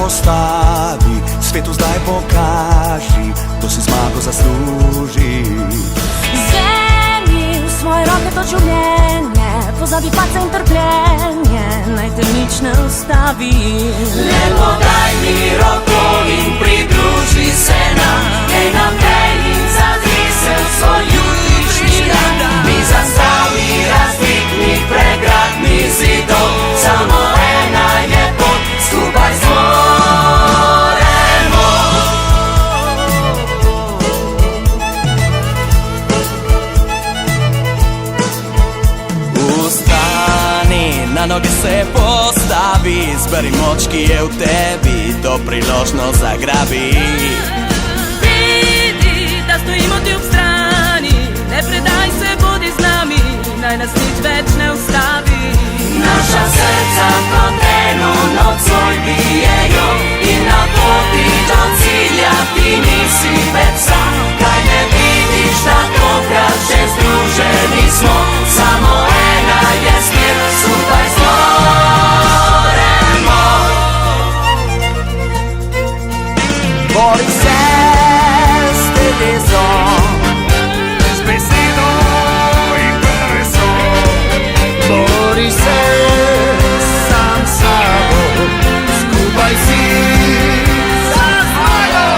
postavi, svetu zdaj pokaži, kdo si zmago zasluži. Vzemi v svoje roke to življenje, pozabi pace in trpljenje, naj te nič ne ustavi. Le podaj mi roko in pridruži se nam, gej naprej in zadri se v svoj jutrišnji dan. Mi zastavi, razdigni, pregradni zidov, samo ena je pot, skupaj zmoremo. Ustani, na noge se postavi, zberi moč, ki je v tebi, to priložnost zagrabi. Vidi, da stojimo ti ob strani, ne predaj se, bodi z nami, naj nas nič več ne ustavi. Naša srca kot eno nocoj bijejo in na poti do cilja ti nisi več sam. Kaj ne vidiš, da tokrat že združeni smo, samo ena je smer, skupaj zmoremo. Bori se s telezom, z besedo in pesom. Bori se sam s sabo, skupaj si za zmago.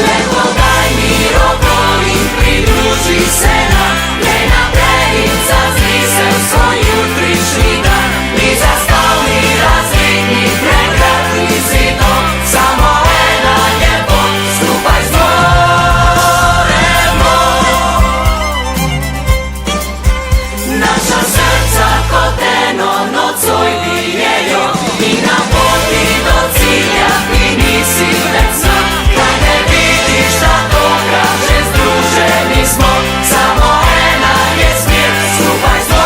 Le podaj mi roko in pridruži se nam, gej naprej in zazri se v svoj jutrišnji dan. Mi zastavi, razdigni, pregradni zidov, samo ena je pot, skupaj zmoremo. Naša srca kot eno nocoj bijejo in na poti do cilja ti nisi več sam. Kaj ne vidiš, da tokrat že združeni smo, samo ena je smer, skupaj zmoremo.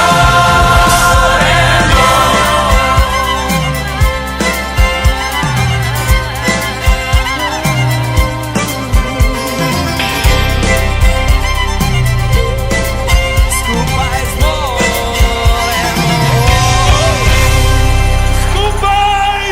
Skupaj zmoremo. Skupaj!